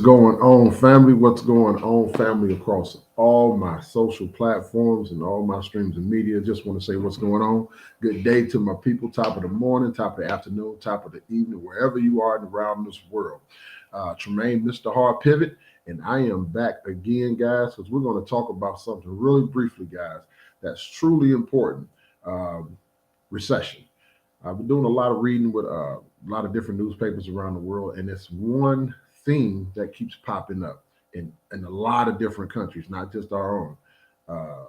going on, family? What's going on, family, across all my social platforms and all my streams of media? Just want to say what's going on. Good day to my people, top of the morning, top of the afternoon, top of the evening, wherever you are around this world. Tremaine, Mr. Hard Pivot, and I am back again, guys, because we're going to talk about something really briefly, guys, that's truly important. Um, Recession. I've been doing a lot of reading with a lot of different newspapers around the world, and it's one theme that keeps popping up in a lot of different countries, not just our own. Uh,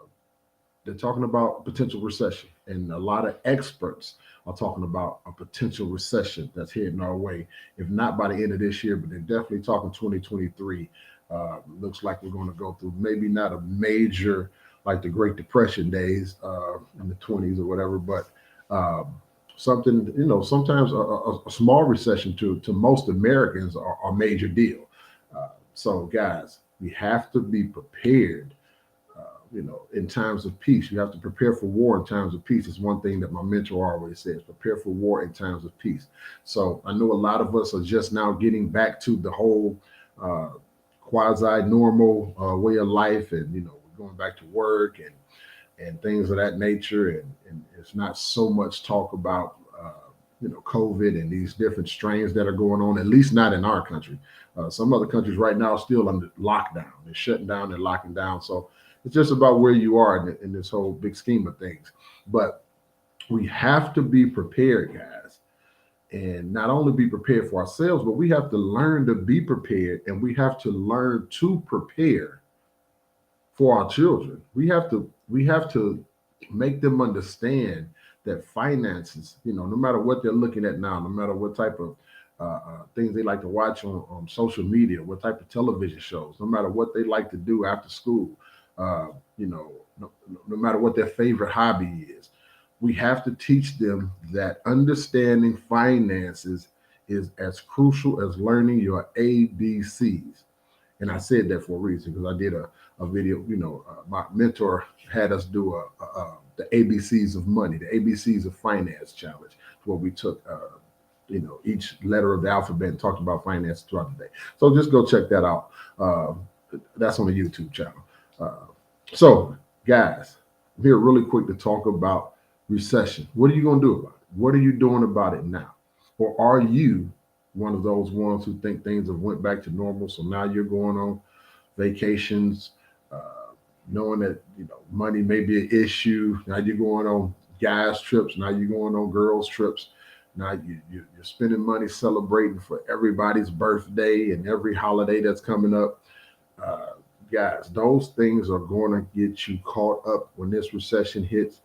they're talking about potential recession, and a lot of experts are talking about a potential recession that's heading our way. If not by the end of this year, but they're definitely talking 2023. Looks like we're going to go through maybe not a major like the Great Depression days in the 20s or whatever, but um, something, sometimes a small recession to most Americans are a major deal. So guys, we have to be prepared. In times of peace, you have to prepare for war in times of peace. Is one thing that my mentor always says: prepare for war in times of peace. So I know a lot of us are just now getting back to the whole uh, quasi-normal way of life, and we're going back to work and things of that nature. And it's not so much talk about COVID and these different strains that are going on. At least not in our country. Some other countries right now are still under lockdown. They're shutting down. They're locking down. So it's just about where you are in this whole big scheme of things. But we have to be prepared, guys, and not only be prepared for ourselves, but we have to learn to be prepared, and we have to learn to prepare for our children. We have to make them understand that finances, no matter what they're looking at now, no matter what type of things they like to watch on social media, what type of television shows, no matter what they like to do after school, uh, no matter what their favorite hobby is, we have to teach them that understanding finances is as crucial as learning your ABCs. And I said that for a reason because I did a video. My mentor had us do the ABCs of money, the ABCs of finance challenge, where we took each letter of the alphabet and talked about finance throughout the day. So just go check that out. Uh, that's on the YouTube channel. Uh, so, guys, I'm here really quick to talk about recession. What are you going to do about it? What are you doing about it now? Or are you one of those ones who think things have went back to normal? So now you're going on vacations, uh, knowing that money may be an issue. Now you're going on guys trips. Now you're going on girls trips. Now you're spending money celebrating for everybody's birthday and every holiday that's coming up. Uh, Guys, those things are going to get you caught up when this recession hits,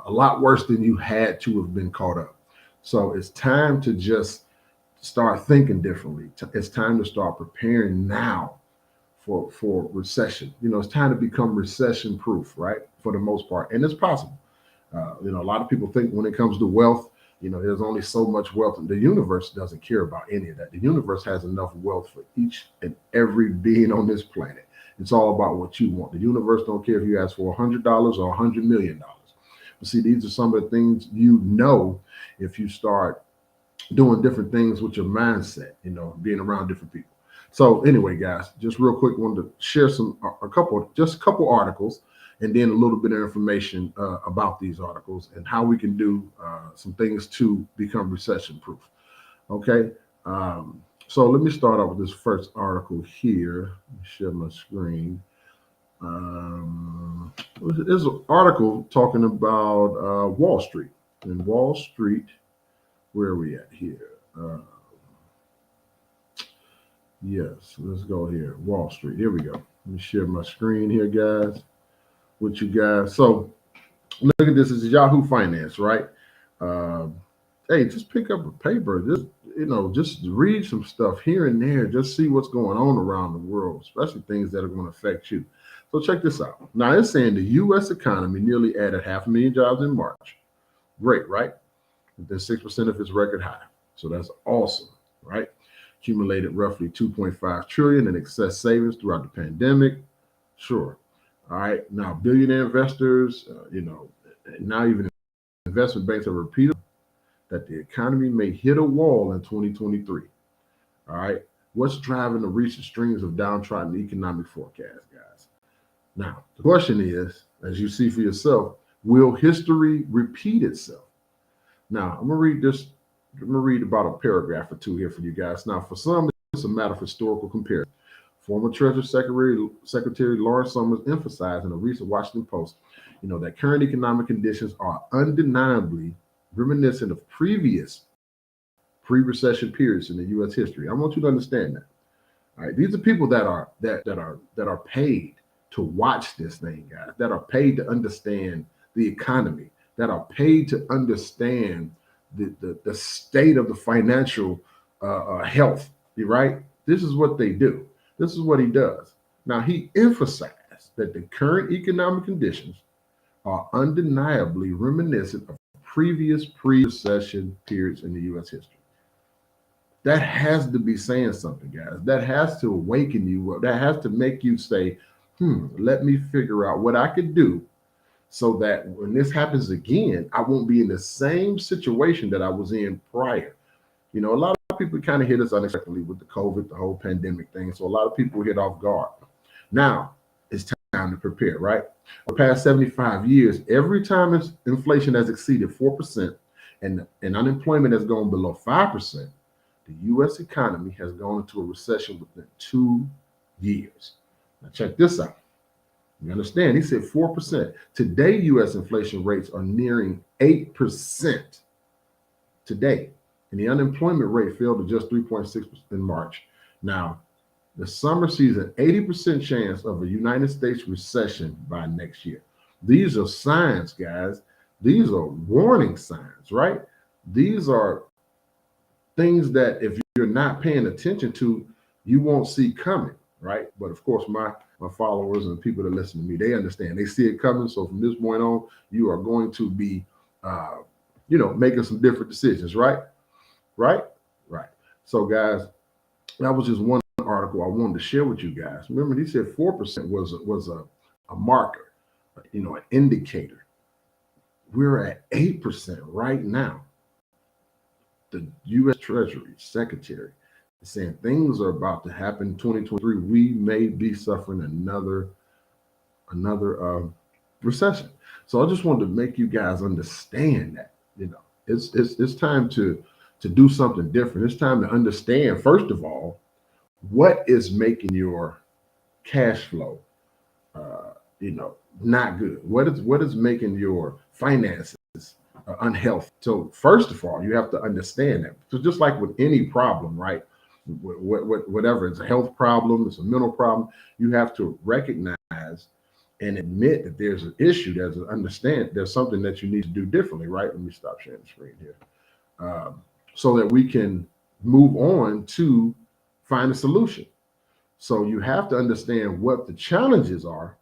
a lot worse than you had to have been caught up. So it's time to just start thinking differently. It's time to start preparing now for recession. It's time to become recession proof, right? For the most part, and it's possible. A lot of people think when it comes to wealth, there's only so much wealth. The universe doesn't care about any of that. The universe has enough wealth for each and every being on this planet. It's all about what you want. The universe don't care if you ask for $100 or $100 million. But see, these are some of the things if you start doing different things with your mindset, being around different people. So anyway, guys, just real quick, wanted to share just a couple articles, and then a little bit of information about these articles and how we can do some things to become recession proof. Okay. So let me start off with this first article here. Let me share my screen. There's an article talking about Wall Street. In Wall Street, where are we at here? Yes, let's go here. Wall Street. Here we go. Let me share my screen here, guys, with you guys. So look at this. This is Yahoo Finance, right? Um, hey, just pick up a paper. Just read some stuff here and there. Just see what's going on around the world, especially things that are going to affect you. So check this out. Now it's saying the U.S. economy nearly added 500,000 jobs in March. Great, right? That's 6% of its record high. So that's awesome, right? Accumulated roughly 2.5 trillion in excess savings throughout the pandemic. Sure. All right. Now, billionaire investors, now even investment banks have repeated that the economy may hit a wall in 2023. All right. What's driving the recent strings of downtrodden economic forecasts, guys? Now, the question is, as you see for yourself, will history repeat itself? Now, I'm gonna read this. I'm gonna read about a paragraph or two here for you guys. Now, for some, it's a matter of historical comparison. Former Treasury Secretary Lawrence Summers emphasized in a recent Washington Post, that current economic conditions are undeniably reminiscent of previous pre-recession periods in the U.S. history. I want you to understand that. All right, these are people that are paid to watch this thing, guys. That are paid to understand the economy. That are paid to understand the state of the financial health. Right? This is what they do. This is what he does. Now, he emphasized that the current economic conditions are undeniably reminiscent of previous pre-recession periods in the U.S. history. That has to be saying something, guys. That has to awaken you up. That has to make you say, let me figure out what I could do so that when this happens again, I won't be in the same situation that I was in prior. A lot of people kind of hit us unexpectedly with the COVID, the whole pandemic thing. So a lot of people hit off guard. Now it's time to prepare, right? For the past 75 years, every time inflation has exceeded 4% and unemployment has gone below 5%, the U.S. economy has gone into a recession within 2 years. Now check this out. You understand? He said 4%. Today, U.S. inflation rates are nearing 8% today. And the unemployment rate fell to just 3.6% in March. Now, the summer sees an 80% chance of a United States recession by next year. These are signs, guys. These are warning signs, right? These are things that if you're not paying attention to, you won't see coming, right? But of course, my followers and the people that listen to me, they understand. They see it coming. So from this point on, you are going to be, making some different decisions, right? Right. So, guys, that was just one article I wanted to share with you guys. Remember, he said 4% was a marker, an indicator. We're at 8% right now. The U.S. Treasury Secretary is saying things are about to happen in 2023. We may be suffering another recession. So I just wanted to make you guys understand that, it's time to do something different. It's time to understand, first of all, what is making your cash flow, not good. What is making your finances unhealthy? So first of all, you have to understand that. So just like with any problem, right? Whatever, it's a health problem, it's a mental problem, you have to recognize and admit that there's an issue. There's something that you need to do differently, right? Let me stop sharing the screen here. So that we can move on to find a solution. So you have to understand what the challenges are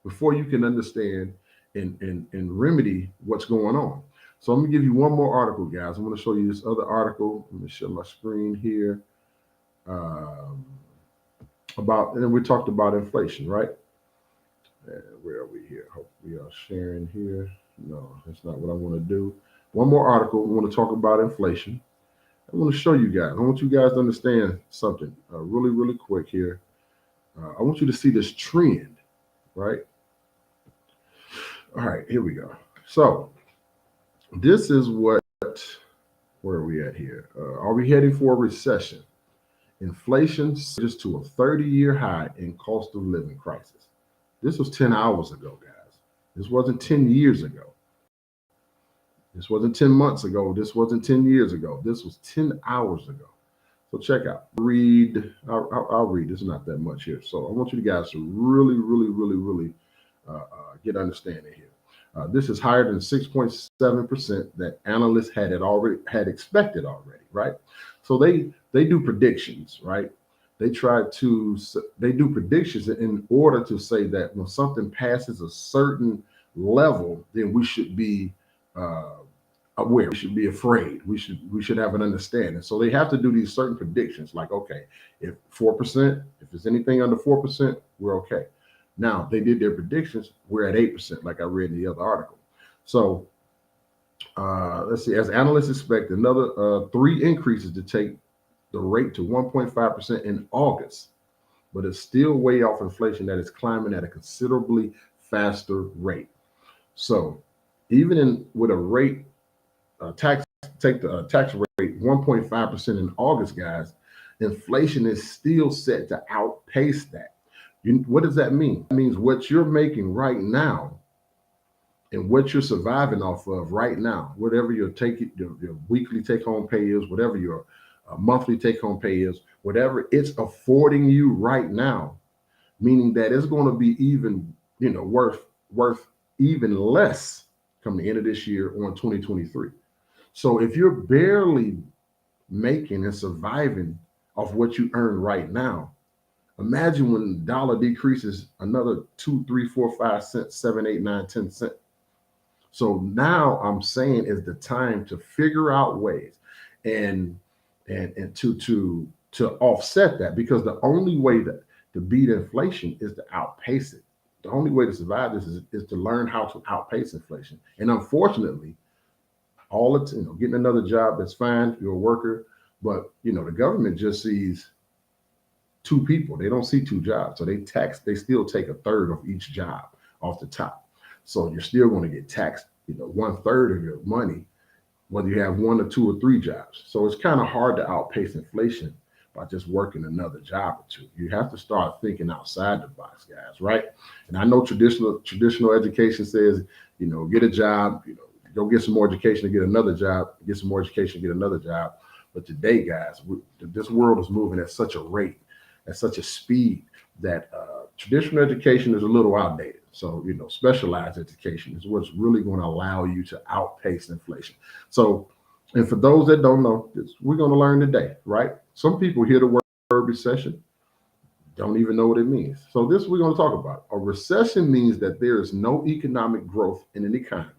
before you can understand and remedy what's going on. So I'm gonna give you one more article, guys. I'm gonna show you this other article. Let me share my screen here. And we talked about inflation, right? Where are we here? Hope we are sharing here. No, that's not what I want to do. One more article. We want to talk about inflation. I want to show you guys. I want you guys to understand something really, really quick here. I want you to see this trend, right? All right, here we go. So this is where are we at here? Are we heading for a recession? Inflation surges to a 30-year high in cost of living crisis. This was 10 hours ago, guys. This wasn't 10 years ago. This wasn't 10 months ago. This wasn't 10 years ago. This was 10 hours ago. So check out. I'll read. There's not that much here. So I want you guys to really, really, really, really get understanding here. This is higher than 6.7% that analysts had expected already, right? So they do predictions, right? They do predictions in order to say that when something passes a certain level, then we should be aware. We should be afraid. We should have an understanding. So they have to do these certain predictions, like, okay, if 4%, if it's anything under 4%, we're okay. Now they did their predictions. We're at 8%, like I read in the other article. So let's see. As analysts expect another 3 increases to take the rate to 1.5% in August, but it's still way off inflation that is climbing at a considerably faster rate. So even in with a rate tax take the tax rate 1.5% in August, guys, inflation is still set to outpace that. What does that mean? It means what you're making right now and what you're surviving off of right now, whatever your weekly take home pay is, whatever your monthly take home pay is, whatever it's affording you right now, meaning that it's going to be even, worth even less come the end of this year on 2023. So if you're barely making and surviving off what you earn right now, imagine when the dollar decreases another 2, 3, 4, 5 cents, 7, 8, 9, 10 cents. So now I'm saying is the time to figure out ways and to offset that, because the only way to beat inflation is to outpace it. The only way to survive this is to learn how to outpace inflation. And unfortunately, all it's getting another job, that's fine, you're a worker, but the government just sees two people. They don't see two jobs. So they still take a third of each job off the top. So you're still going to get taxed, 1/3 of your money, whether you have one or two or three jobs. So it's kind of hard to outpace inflation by just working another job or two. You have to start thinking outside the box, guys, right? And I know traditional education says, get a job, go get some more education to get another job, get some more education, get another job. But today, guys, this world is moving at such a rate, at such a speed that traditional education is a little outdated. So, specialized education is what's really going to allow you to outpace inflation. So, and for those that don't know, we're going to learn today, right? Some people hear the word recession, don't even know what it means. So this we're going to talk about. A recession means that there is no economic growth in an economy.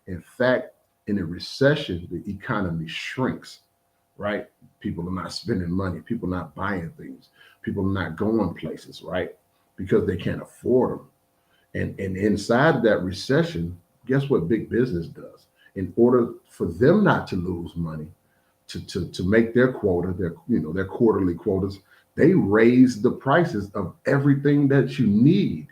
In fact, in a recession, the economy shrinks, right? People are not spending money. People are not buying things. People are not going places, right? Because they can't afford them. And inside of that recession, guess what big business does? In order for them not to lose money, to make their quota, their quarterly quotas, they raise the prices of everything that you need.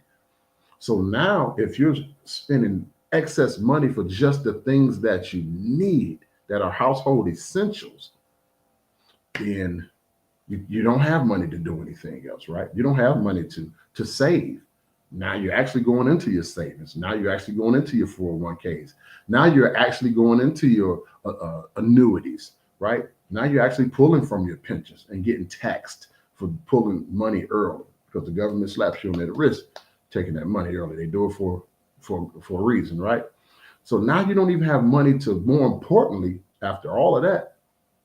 So now if you're spending excess money for just the things that you need, that are household essentials, then you don't have money to do anything else, right? You don't have money to save. Now you're actually going into your savings. Now you're actually going into your 401ks. Now you're actually going into your annuities, right? Now you're actually pulling from your pensions and getting taxed for pulling money early, because the government slaps you on that wrist taking that money early. They do it for a reason, right? So now you don't even have money to, more importantly, after all of that,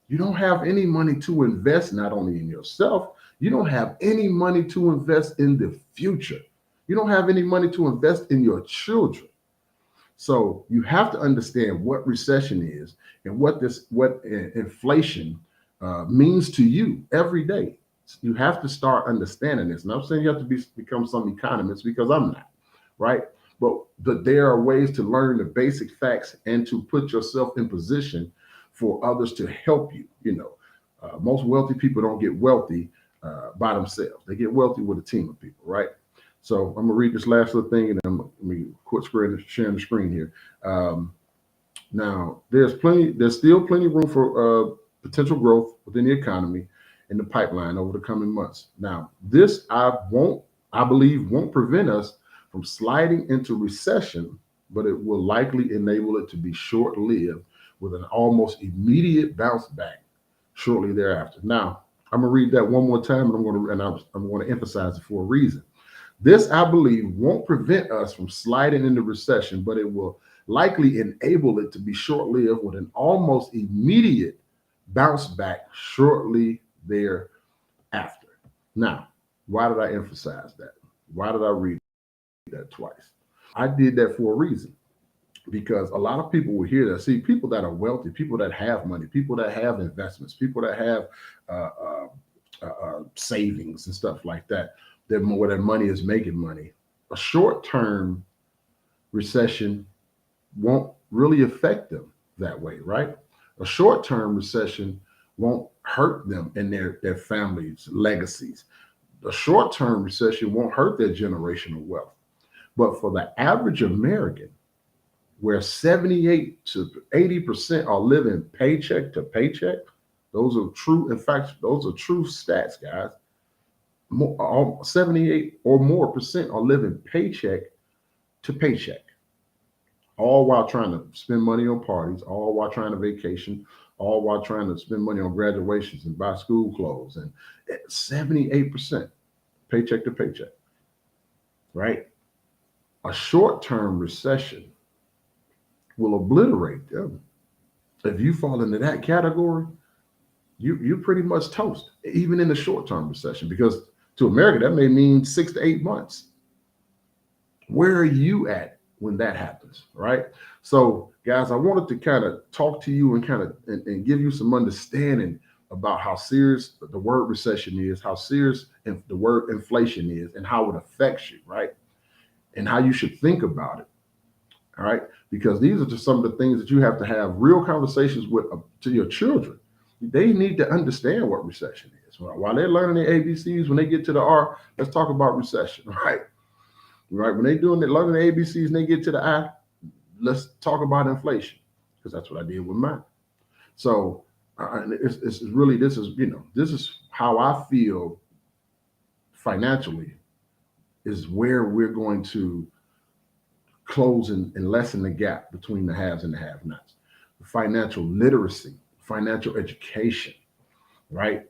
you don't have any money to invest, not only in yourself, you don't have any money to invest in the future. You don't have any money to invest in your children. So you have to understand what recession is and what inflation means to you every day. You have to start understanding this. And I'm saying you have to become some economist, because I'm not, right? But there are ways to learn the basic facts and to put yourself in position for others to help you. Most wealthy people don't get wealthy by themselves. They get wealthy with a team of people, right? So I'm gonna read this last little thing, and I'm gonna quit sharing the screen here. Now there's still plenty of room for potential growth within the economy in the pipeline over the coming months. Now, this I believe won't prevent us from sliding into recession, but it will likely enable it to be short-lived with an almost immediate bounce back shortly thereafter. Now, I'm gonna read that one more time, and I'm going to emphasize it for a reason. This, I believe, won't prevent us from sliding into recession, but it will likely enable it to be short-lived with an almost immediate bounce back shortly thereafter. Now, why did I emphasize that? Why did I read that twice? I did that for a reason, because a lot of people will hear that. See, people that are wealthy, people that have money, people that have investments, people that have savings and stuff like that, where their money is making money. A short-term recession won't really affect them that way, right? A short-term recession won't hurt them and their families' legacies. The short-term recession won't hurt their generational wealth. But for the average American, where 78 to 80% are living paycheck to paycheck, those are true. In fact, those are true stats, guys. 78 or more percent are living paycheck to paycheck, all while trying to spend money on parties, all while trying to vacation, all while trying to spend money on graduations and buy school clothes. And 78% paycheck to paycheck, right? A short-term recession will obliterate them. If you fall into that category, you're pretty much toast, even in the short-term recession, because to America, that may mean 6 to 8 months. Where are you at when that happens, right? So, guys, I wanted to kind of talk to you and and give you some understanding about how serious the word recession is, how serious the word inflation is, and how it affects you, right? And how you should think about it, all right? Because these are just some of the things that you have to have real conversations with to your children. They need to understand what recession is. While they're learning the ABCs, when they get to the R, let's talk about recession, right? Right. When they learning the ABCs and they get to the I, let's talk about inflation, because that's what I did with mine. So it's really, this is how I feel financially, is where we're going to close and lessen the gap between the haves and the have-nots. Financial literacy, financial education, right?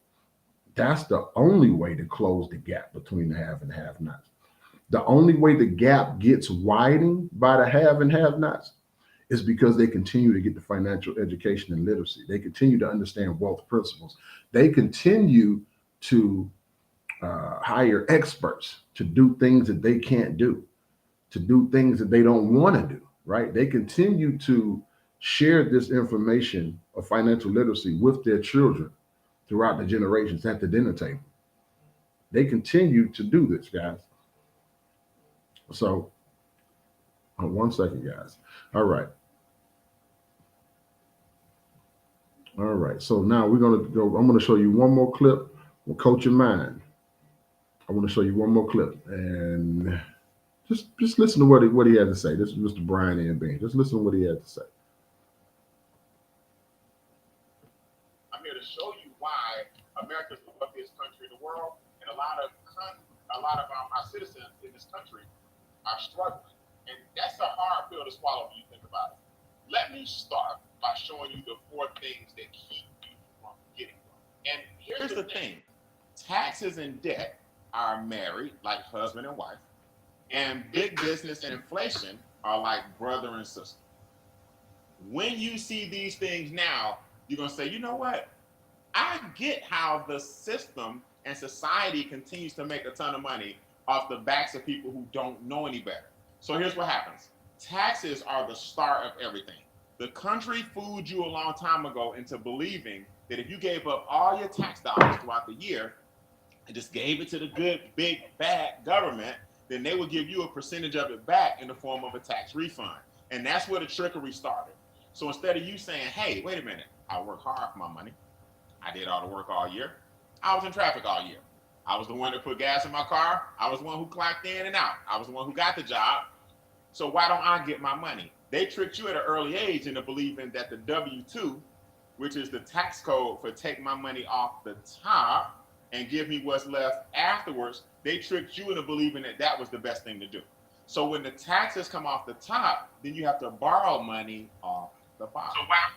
That's the only way to close the gap between the have and the have-nots. The only way the gap gets widened by the have and have-nots is because they continue to get the financial education and literacy. They continue to understand wealth principles. They continue to hire experts to do things that they can't do, to do things that they don't want to do, right? They continue to share this information of financial literacy with their children throughout the generations at the dinner table. They continue to do this, guys. So, 1 second, guys. All right. All right. So now we're going to go. I'm going to show you one more clip with Coach Your Mind. I want to show you one more clip, and just listen to what he had to say. This is Mr. Brian A. Bean. Just listen to what he had to say. I'm here to show you why America's the wealthiest country in the world, and a lot of our citizens in this country are struggling. And that's a hard pill to swallow when you think about it. Let me start by showing you the 4 things that keep you from getting wealth. And here's the thing. Taxes and debt are married, like husband and wife, and big business and inflation are like brother and sister. When you see these things now, you're going to say, you know what? I get how the system and society continues to make a ton of money off the backs of people who don't know any better. So here's what happens. Taxes are the start of everything. The country fooled you a long time ago into believing that if you gave up all your tax dollars throughout the year and just gave it to the good, big, bad government, then they would give you a percentage of it back in the form of a tax refund. And that's where the trickery started. So instead of you saying, hey, wait a minute, I work hard for my money. I did all the work all year. I was in traffic all year. I was the one that put gas in my car. I was the one who clocked in and out. I was the one who got the job. So why don't I get my money? They tricked you at an early age into believing that the W-2, which is the tax code for take my money off the top and give me what's left afterwards, they tricked you into believing that that was the best thing to do. So when the taxes come off the top, then you have to borrow money off the bottom. So wow.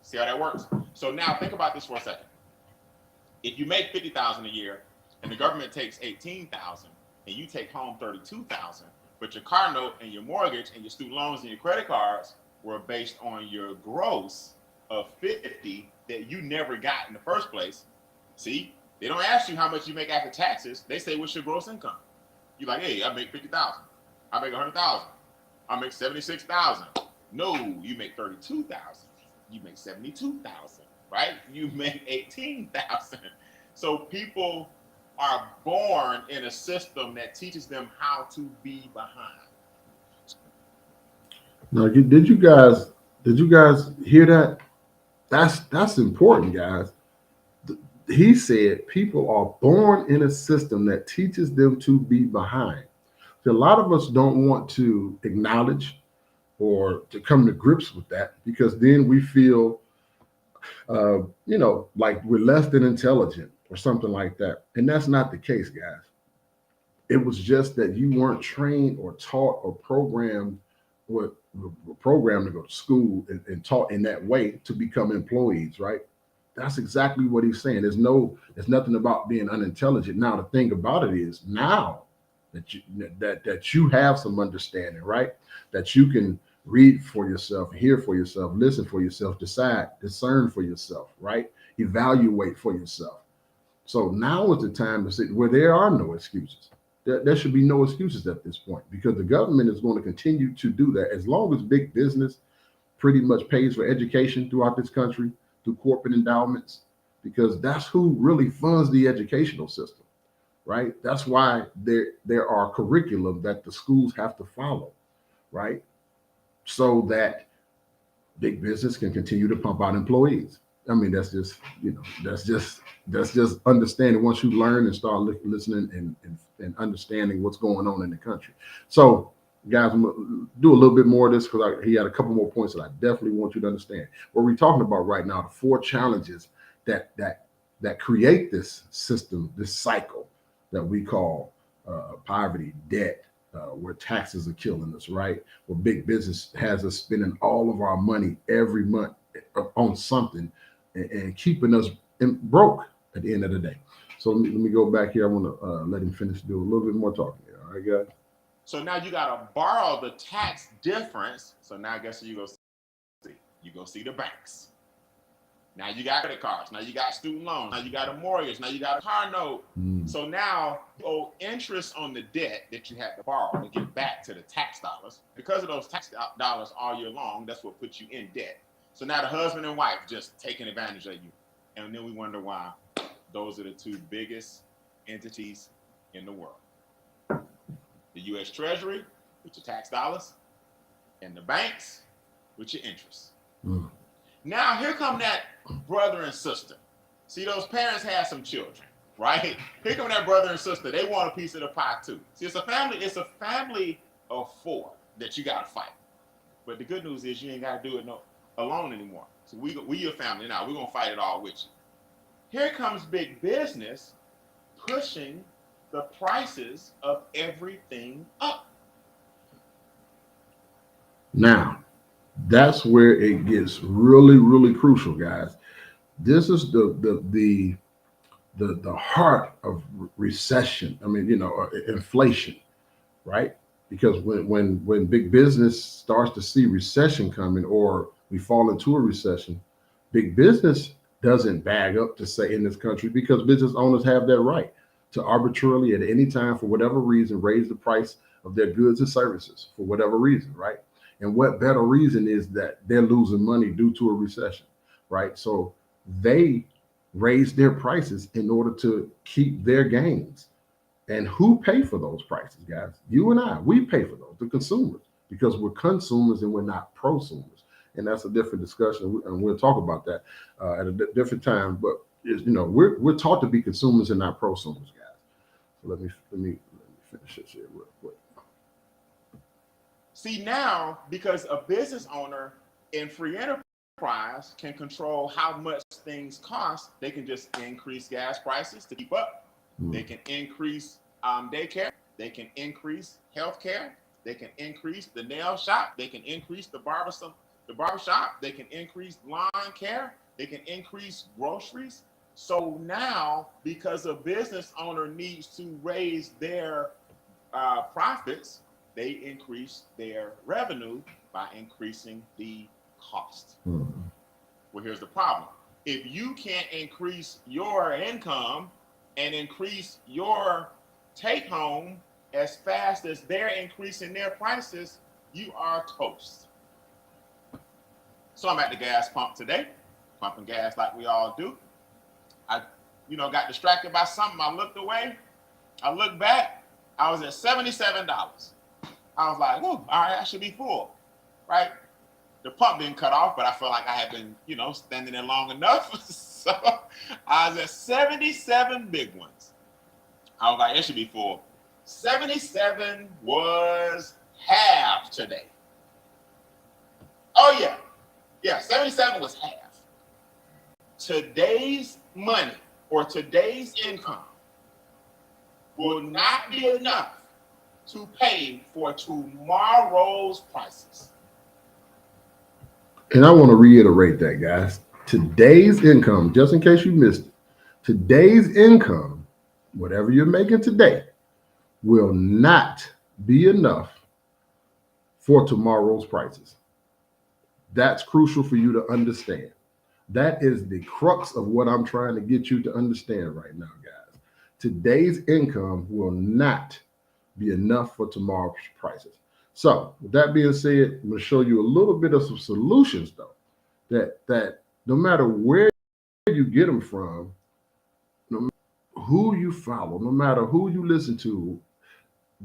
See how that works? So now think about this for a second. If you make $50,000 a year and the government takes $18,000 and you take home $32,000, but your car note and your mortgage and your student loans and your credit cards were based on your gross of $50,000 that you never got in the first place. See, they don't ask you how much you make after taxes. They say, what's your gross income? You're like, hey, I make $50,000. I make $100,000. I make $76,000. No, you make $32,000. You make $72,000, right? You make $18,000. So people are born in a system that teaches them how to be behind. Now, did you guys hear that? That's important, guys. he said people are born in a system that teaches them to be behind. So a lot of us don't want to acknowledge or to come to grips with that because then we feel, like we're less than intelligent or something like that. And that's not the case, guys. It was just that you weren't trained or taught or programmed or programmed to go to school and taught in that way to become employees, right? That's exactly what he's saying. There's nothing about being unintelligent. Now, the thing about it is now that you have some understanding, right? That you can read for yourself, hear for yourself, listen for yourself, decide, discern for yourself, right? Evaluate for yourself. So now is the time to sit where there are no excuses. There should be no excuses at this point because the government is going to continue to do that as long as big business pretty much pays for education throughout this country through corporate endowments, because that's who really funds the educational system, right? That's why there are curriculum that the schools have to follow, right? So that big business can continue to pump out employees. I mean, that's just understanding once you learn and start listening and understanding what's going on in the country. So, guys, I'm gonna do a little bit more of this because he had a couple more points that I definitely want you to understand. What we're talking about right now, the four challenges that create this system, this cycle that we call poverty, debt, where taxes are killing us, right? Where big business has us spending all of our money every month on something and keeping us broke at the end of the day. So let me go back here. I want to let him finish, do a little bit more talking here. All right, guys. So now you got to borrow the tax difference. So now guess what you go see the banks. Now you got credit cards. Now you got student loans. Now you got a mortgage. Now you got a car note. So now you owe interest on the debt that you had to borrow to get back to the tax dollars. Because of those tax dollars all year long, that's what puts you in debt. So now the husband and wife just taking advantage of you. And then we wonder why those are the two biggest entities in the world. The U.S. Treasury with your tax dollars and the banks with your interest. Now here come that brother and sister. See, those parents had some children, right? Here come that brother and sister. They want a piece of the pie too. See, it's a family of four that you gotta fight. But the good news is you ain't gotta do it alone anymore. So we your family now. We're gonna fight it all with you. Here comes big business pushing the prices of everything up. Now, that's where it gets really, really crucial, guys. This is the heart of recession. I mean, inflation, right? Because when big business starts to see recession coming, or we fall into a recession, big business doesn't bag up to say in this country because business owners have that right to arbitrarily at any time for whatever reason raise the price of their goods and services for whatever reason, right? And what better reason is that they're losing money due to a recession, right? So they raise their prices in order to keep their gains. And who pay for those prices, guys? You and I, we pay for those, the consumers, because we're consumers and we're not prosumers. And that's a different discussion, and we'll talk about that at a different time. But we're taught to be consumers and not prosumers, guys. So let me finish this here real quick. See, now, because a business owner in free enterprise can control how much things cost, they can just increase gas prices to keep up. They can increase daycare. They can increase healthcare. They can increase the nail shop. They can increase the barbershop. They can increase lawn care. They can increase groceries. So now, because a business owner needs to raise their profits, they increase their revenue by increasing the cost. Well, here's the problem. If you can't increase your income and increase your take home as fast as they're increasing their prices, you are toast. So I'm at the gas pump today, pumping gas like we all do. I, got distracted by something. I looked away. I looked back. I was at $77. I was like, whoa, all right, I should be full, right? The pump didn't cut off, but I felt like I had been, standing there long enough. So I was at 77 big ones. I was like, it should be full. 77 was half today. Oh yeah. Yeah, 77 was half. Today's money or today's income will not be enough to pay for tomorrow's prices. And I want to reiterate that, guys. Today's income, just in case you missed it, today's income, whatever you're making today, will not be enough for tomorrow's prices. That's crucial for you to understand. That is the crux of what I'm trying to get you to understand right now, guys. Today's income will not be enough for tomorrow's prices. So, with that being said, I'm going to show you a little bit of some solutions, though, that no matter where you get them from, no matter who you follow, no matter who you listen to,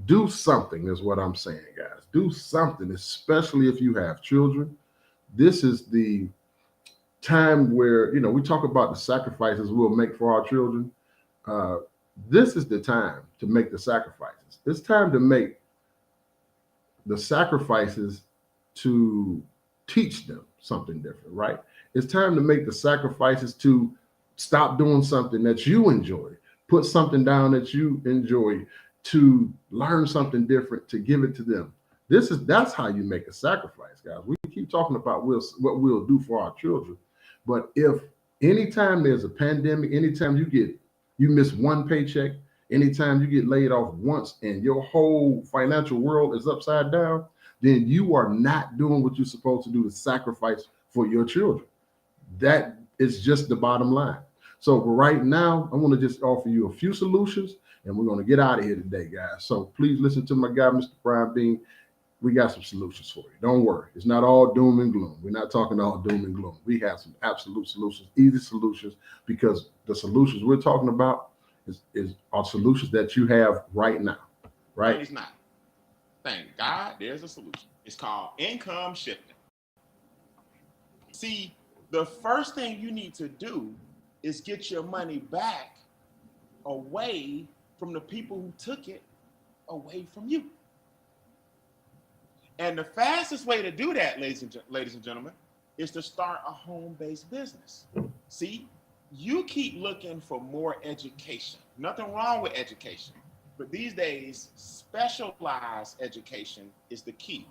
do something is what I'm saying, guys. Do something, especially if you have children. This is the time where, we talk about the sacrifices we'll make for our children. Uh, this is the time to make the sacrifices. It's time to make the sacrifices to teach them something different, right? It's time to make the sacrifices to stop doing something that you enjoy, put something down that you enjoy, to learn something different, to give it to them. That's how you make a sacrifice, guys. We keep talking about what we'll do for our children, but if anytime there's a pandemic, anytime you miss one paycheck, anytime you get laid off once and your whole financial world is upside down, then you are not doing what you're supposed to do to sacrifice for your children. That is just the bottom line. So right now, I want to just offer you a few solutions, and we're going to get out of here today, guys. So please listen to my guy, Mr. Brian Bean. We got some solutions for you. Don't worry. It's not all doom and gloom. We're not talking all doom and gloom. We have some absolute solutions, easy solutions, because the solutions we're talking about are solutions that you have right now, right? No, it's not. Thank God there's a solution. It's called income shifting. See, the first thing you need to do is get your money back away from the people who took it away from you. And the fastest way to do that, ladies and gentlemen, is to start a home-based business. See, you keep looking for more education. Nothing wrong with education, but these days, specialized education is the key.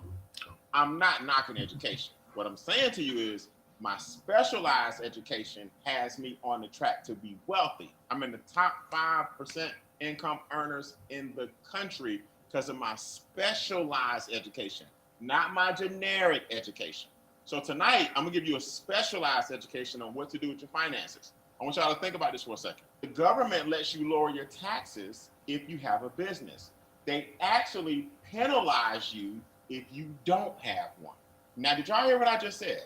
I'm not knocking education. What I'm saying to you is my specialized education has me on the track to be wealthy. I'm in the top 5% income earners in the country because of my specialized education, not my generic education. So tonight, I'm gonna give you a specialized education on what to do with your finances. I want y'all to think about this for a second. The government lets you lower your taxes if you have a business. They actually penalize you if you don't have one. Now, did y'all hear what I just said?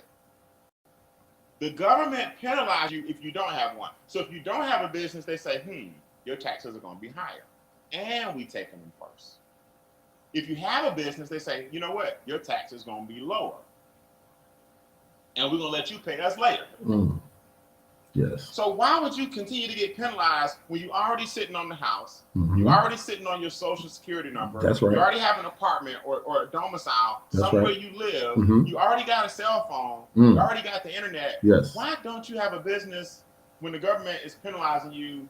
The government penalizes you if you don't have one. So if you don't have a business, they say, your taxes are gonna be higher. And we take them first. If you have a business, they say, you know what? Your tax is gonna be lower. And we're gonna let you pay us later. Yes. So why would you continue to get penalized when you're already sitting on the house, you're already sitting on your social security number, That's right. You already have an apartment or a domicile, That's somewhere right. you live, you already got a cell phone, you already got the internet. Yes. Why don't you have a business when the government is penalizing you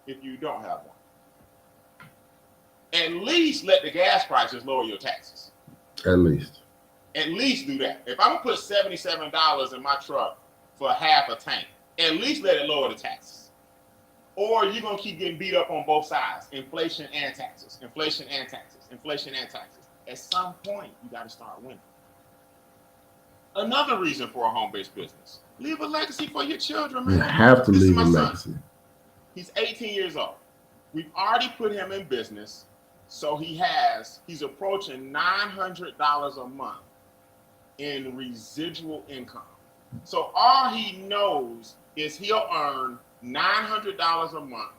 if you don't have one? At least let the gas prices lower your taxes. At least do that. If I'm gonna put $77 in my truck for half a tank, at least let it lower the taxes. Or you're gonna keep getting beat up on both sides. Inflation and taxes. Inflation and taxes. Inflation and taxes. At some point, you gotta start winning. Another reason for a home-based business. Leave a legacy for your children, man. You have to leave a legacy. Son. He's 18 years old. We've already put him in business. So he's approaching $900 a month in residual income. So all he knows is he'll earn $900 a month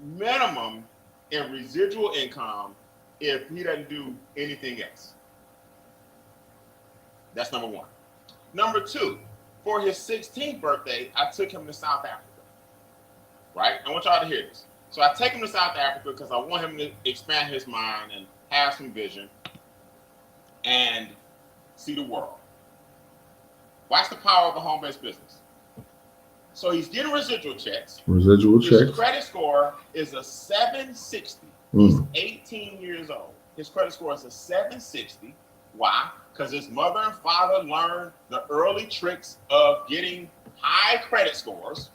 minimum in residual income if he doesn't do anything else. That's number one. Number two, for his 16th birthday, I took him to South Africa. Right? I want y'all to hear this. So I take him to South Africa because I want him to expand his mind and have some vision and see the world. Watch the power of a home-based business. So he's getting residual checks. His credit score is a 760. He's 18 years old. His credit score is a 760. Why? Because his mother and father learned the early tricks of getting high credit scores.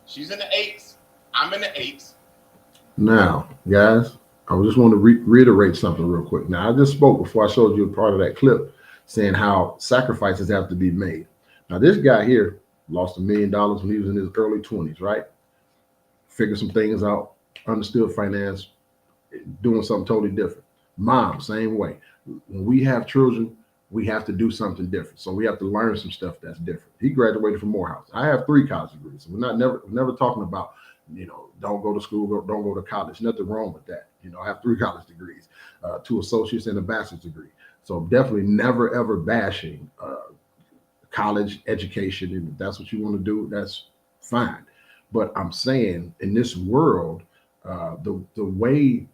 She's in the 8s. I'm in the 8s. Now, guys, I just want to reiterate something real quick. Now, I just spoke before I showed you a part of that clip saying how sacrifices have to be made. Now, this guy here lost $1 million when he was in his early 20s, right? Figured some things out, understood finance, doing something totally different. Mom, same way. When we have children, we have to do something different. So we have to learn some stuff that's different. He graduated from Morehouse. I have 3 college degrees. So we're never talking about, don't go to school, don't go to college. Nothing wrong with that. I have 3 college degrees, 2 associates and a bachelor's degree. So definitely never, ever bashing college education. And if that's what you want to do, that's fine. But I'm saying in this world, the way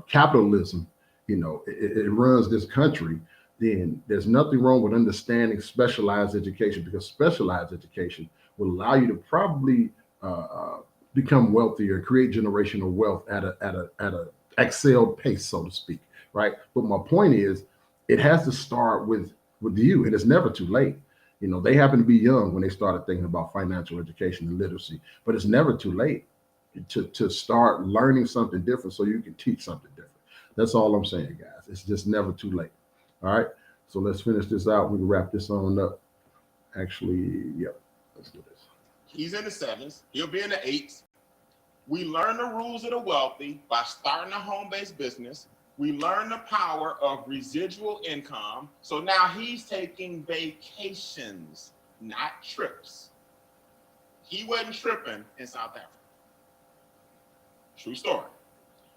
capitalism, it runs this country, then there's nothing wrong with understanding specialized education, because specialized education will allow you to probably become wealthier and create generational wealth at a excel pace, so to speak, right? But my point is, it has to start with you, and it's never too late. They happen to be young when they started thinking about financial education and literacy, but it's never too late to start learning something different so you can teach something different. That's all I'm saying, guys. It's just never too late. All right. So let's finish this out. We can wrap this on up. Actually, yeah, let's do this. He's in the 7s. He'll be in the 8s. We learn the rules of the wealthy by starting a home-based business. We learn the power of residual income. So now he's taking vacations, not trips. He wasn't tripping in South Africa. True story.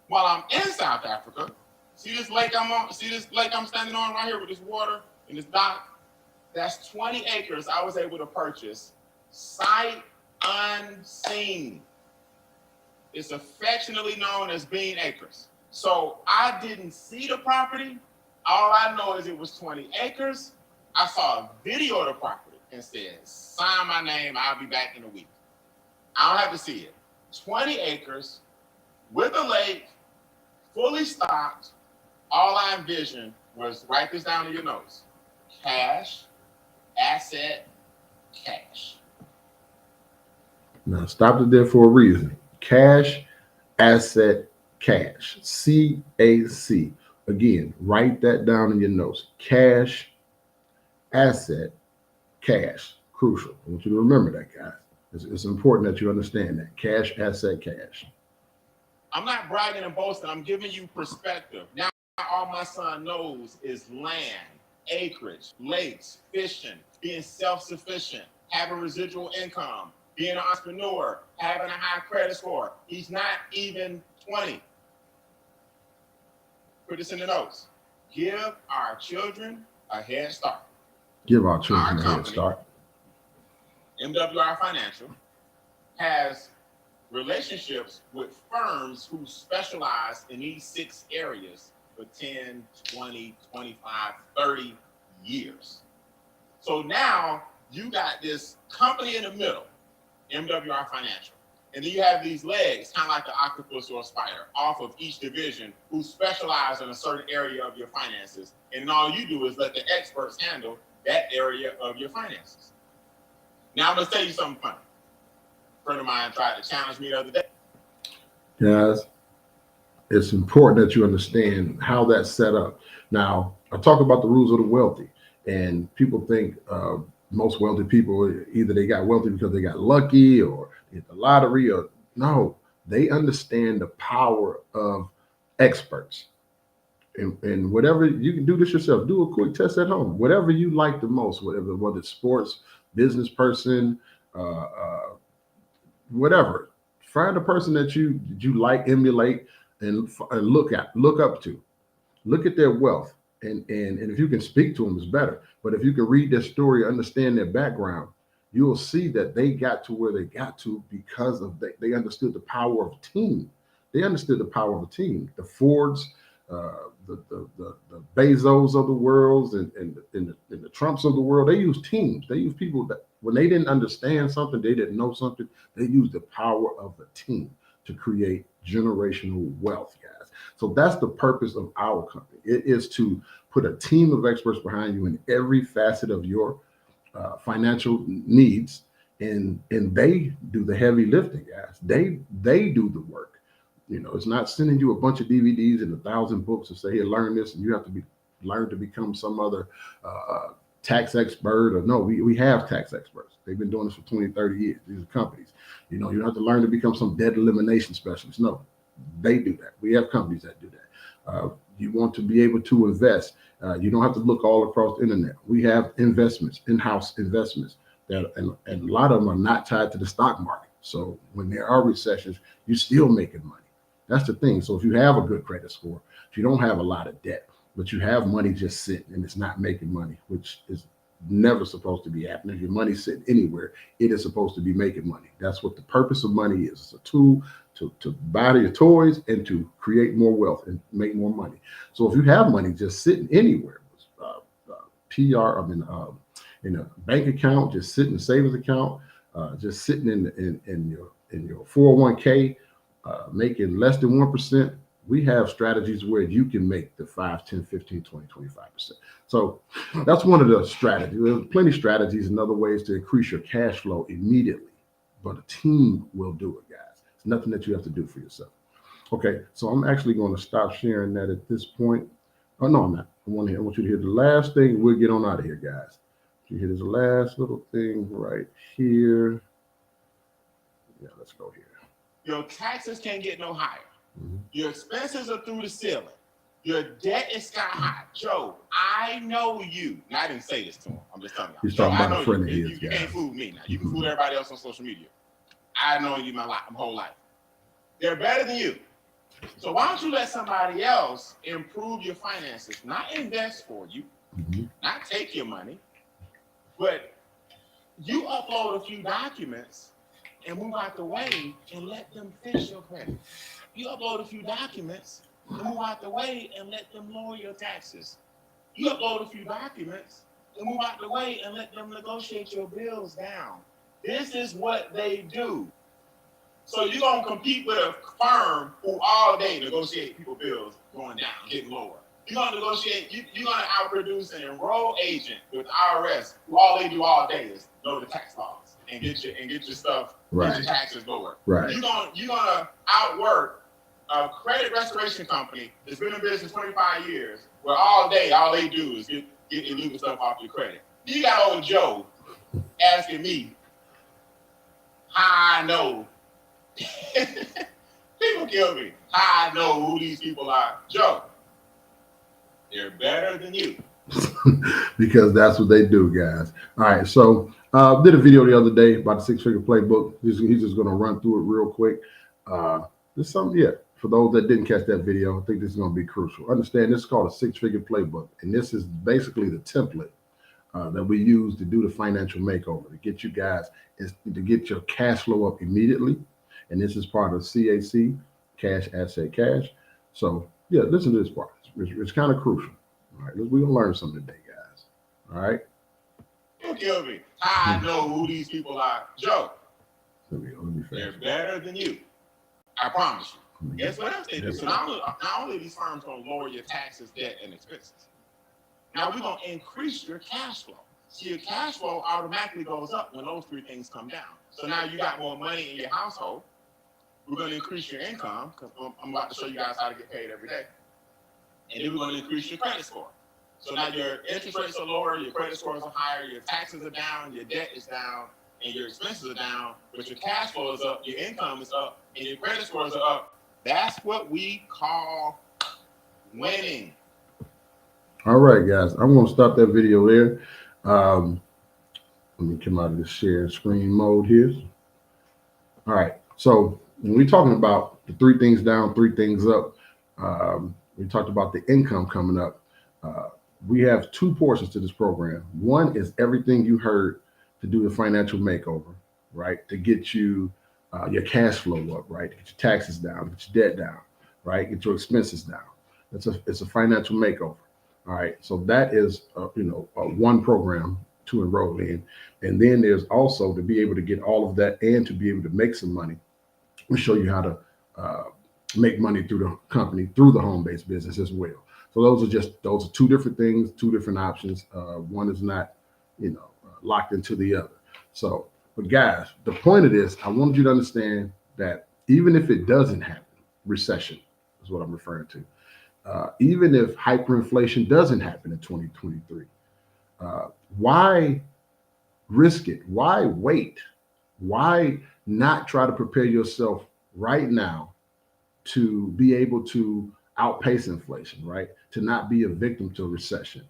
While I'm in South Africa, see this lake I'm standing on right here with this water and this dock? That's 20 acres I was able to purchase sight unseen. It's affectionately known as Bean Acres. So I didn't see the property. All I know is it was 20 acres. I saw a video of the property and said, sign my name, I'll be back in a week. I don't have to see it. 20 acres with a lake, fully stocked. All I envisioned was, write this down in your notes: cash, asset, cash. Now, stopped it there for a reason. Cash, asset, cash. CAC. Again, write that down in your notes. Cash, asset, cash. Crucial. I want you to remember that, guys. It's important that you understand that. Cash, asset, cash. I'm not bragging and boasting. I'm giving you perspective. Now, all my son knows is land, acreage, lakes, fishing, being self-sufficient, having residual income, being an entrepreneur, having a high credit score. He's not even 20. Put this in the notes. Give our children a head start. Give our children a head start. MWR Financial has relationships with firms who specialize in these 6 areas for 10, 20, 25, 30 years. So now you got this company in the middle, MWR Financial. And then you have these legs, kind of like the octopus or a spider, off of each division who specialize in a certain area of your finances. And all you do is let the experts handle that area of your finances. Now I'm going to tell you something funny. A friend of mine tried to challenge me the other day. Guys, it's important that you understand how that's set up. Now, I talk about the rules of the wealthy, and people think most wealthy people, either they got wealthy because they got lucky or hit the lottery, or no, they understand the power of experts. And whatever, you can do this yourself. Do a quick test at home. Whatever you like the most, whether it's sports, business person, whatever. Find a person that you like, emulate, and look up to. Look at their wealth And if you can speak to them, it's better. But if you can read their story, understand their background, you'll see that they got to where they got to because of they understood the power of team. They understood the power of a team. The Fords, the Bezos of the world, and the Trumps of the world, they use teams. They use people that when they didn't understand something, they didn't know something, they used the power of a team to create generational wealth, guys. So that's the purpose of our company. It is to put a team of experts behind you in every facet of your financial needs, and they do the heavy lifting, guys. They do the work. It's not sending you a bunch of DVDs and 1,000 books and say, "Here, learn this," and you have to learn to become some other tax expert. Or no, we have tax experts. They've been doing this for 20, 30 years. These are companies. You don't have to learn to become some debt elimination specialist. No, they do that. We have companies that do that. You want to be able to invest. You don't have to look all across the internet. We have investments, in-house investments and a lot of them are not tied to the stock market. So when there are recessions, you're still making money. That's the thing. So if you have a good credit score, if you don't have a lot of debt, but you have money just sitting and it's not making money, which is never supposed to be happening. If your money's sitting anywhere, it is supposed to be making money. That's what the purpose of money is. It's a tool to buy your toys and to create more wealth and make more money. So if you have money just sitting anywhere, PR, in a bank account, just sitting in a savings account, just sitting in your 401k, making less than 1%, we have strategies where you can make the 5, 10, 15, 20, 25%. So that's one of the strategies. There's plenty of strategies and other ways to increase your cash flow immediately, but a team will do it, guys. It's nothing that you have to do for yourself. Okay, so I'm actually going to stop sharing that at this point. Oh, no, I'm not. I want you to hear the last thing. We'll get on out of here, guys. You hear this last little thing right here. Yeah, let's go here. Your taxes can't get no higher. Mm-hmm. Your expenses are through the ceiling. Your debt is sky high. Joe, I know you. And I didn't say this to him. I'm just telling you. He's talking about a friend of his. You can't fool me now. You can fool everybody else on social media. I know you my whole life. They're better than you. So why don't you let somebody else improve your finances? Not invest for you, not take your money, but you upload a few documents and move out the way and let them fix your credit. You upload a few documents and move out the way and let them lower your taxes. You upload a few documents and move out the way and let them negotiate your bills down. This is what they do. So you're going to compete with a firm who all day negotiate people's bills going down, getting lower. You're going to negotiate, you're going to outproduce an enrolled agent with IRS who all they do all day is know the tax laws and get your stuff, get your taxes lower. Right. You're going to outwork a credit restoration company that's been in business 25 years where all they do is get illegal stuff off your credit. You got old Joe asking me how I know. People kill me. I know who these people are. Joe, they're better than you. Because that's what they do, guys. All right, so did a video the other day about the 6-figure playbook. He's just going to run through it real quick. There's something, for those that didn't catch that video, I think this is going to be crucial. Understand, this is called a 6-figure playbook, and this is basically the template that we use to do the financial makeover, to get you guys, to get your cash flow up immediately. And this is part of CAC, Cash Asset Cash. So listen to this part. It's kind of crucial. All right, we're gonna learn something today, guys. All right. Don't kill me. I know who these people are. Joe, Let me they're better than you. I promise you. Guess what else they do? So not only these firms gonna lower your taxes, debt, and expenses. Now we're gonna increase your cash flow. So your cash flow automatically goes up when those three things come down. So now you got more money in your household. We're going to increase your income because I'm about to show you guys how to get paid every day. And then we're going to increase your credit score. So now your interest rates are lower, your credit scores are higher, your taxes are down, your debt is down, and your expenses are down, but your cash flow is up, your income is up, and your credit scores are up. That's what we call winning. All right, guys. I'm going to stop that video there. Let me come out of the share screen mode here. All right. So when we're talking about the 3 things down, 3 things up, we talked about the income coming up. We have two portions to this program. One is everything you heard to do the financial makeover, right? To get you your cash flow up, right? To get your taxes down, get your debt down, right? Get your expenses down. It's a financial makeover. All right. So that is one program to enroll in, and then there's also to be able to get all of that and to be able to make some money. We show you how to uh, make money through the company through the home-based business as well. So those are two different things, two different options. One is not, locked into the other. So, but guys, the point of this, I wanted you to understand that even if it doesn't happen, recession is what I'm referring to. Even if hyperinflation doesn't happen in 2023, why risk it? Why wait? Why not try to prepare yourself right now to be able to outpace inflation, right? To not be a victim to a recession.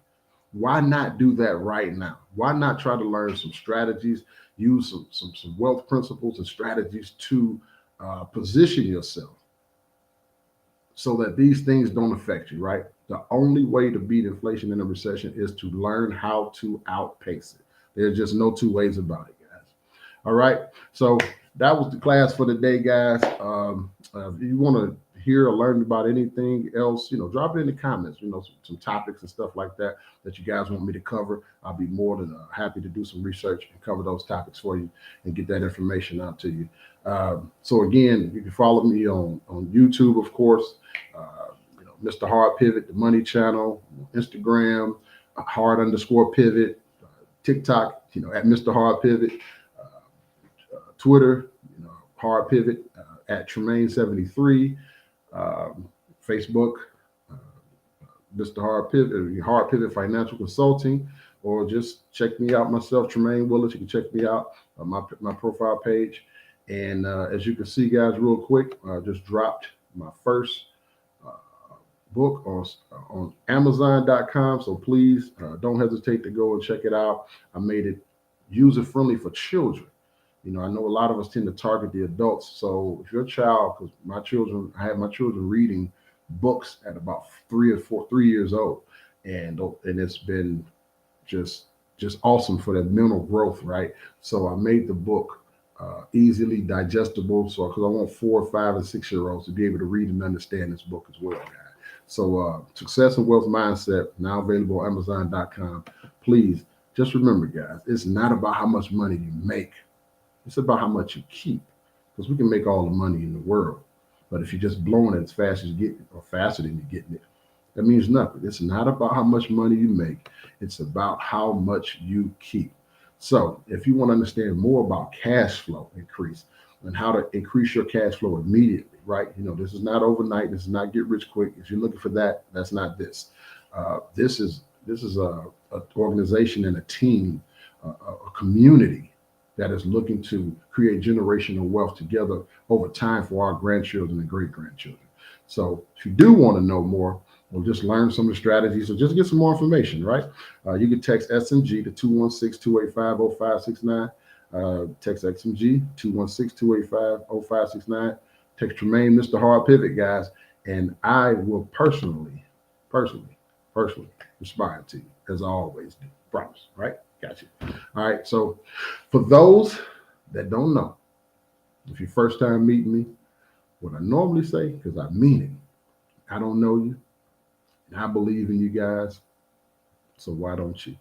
Why not do that right now? Why not try to learn some strategies, use some wealth principles and strategies to position yourself so that these things don't affect you, right? The only way to beat inflation in a recession is to learn how to outpace it. There's just no two ways about it, guys. All right. So that was the class for the day, guys. If you want to hear or learn about anything else, drop it in the comments, some topics and stuff like that that you guys want me to cover. I'll be more than happy to do some research and cover those topics for you and get that information out to you. So again, you can follow me on YouTube, of course, Mr. Hard Pivot, the Money Channel, Instagram, hard_pivot, TikTok, at Mr. Hard Pivot, Twitter, Hard Pivot, at Tremaine73, Facebook, Mr. Hard Pivot Financial Consulting, or just check me out myself, Tremaine Willis. You can check me out on my profile page. And as you can see, guys, real quick, I just dropped my first book on Amazon.com. So please don't hesitate to go and check it out. I made it user-friendly for children. I know a lot of us tend to target the adults. So if your child, because I had my children reading books at about 3 years old, and it's been just awesome for their mental growth, right? So I made the book easily digestible, so because I want 4, 5, and 6-year-olds to be able to read and understand this book as well, guys. So Success and Wealth Mindset, now available on Amazon.com. Please just remember, guys, it's not about how much money you make. It's about how much you keep, because we can make all the money in the world, but if you're just blowing it as fast as you get it, or faster than you're getting it, that means nothing. It's not about how much money you make. It's about how much you keep. So if you want to understand more about cash flow increase and how to increase your cash flow immediately, right? This is not overnight. This is not get rich quick. If you're looking for that, that's not this. This is a organization and a team, a community that is looking to create generational wealth together over time for our grandchildren and great-grandchildren. So if you do want to know more, or just learn some of the strategies, or just get some more information, right? You can text SMG to 216-285-0569. Text SMG 216-285-0569. Text Tremaine, Mr. Hard Pivot, guys, and I will personally respond to you, as I always do. Promise, right? Got you. All right. So for those that don't know, if you're first time meeting me, what I normally say, because I mean it, I don't know you, and I believe in you guys, so why don't you?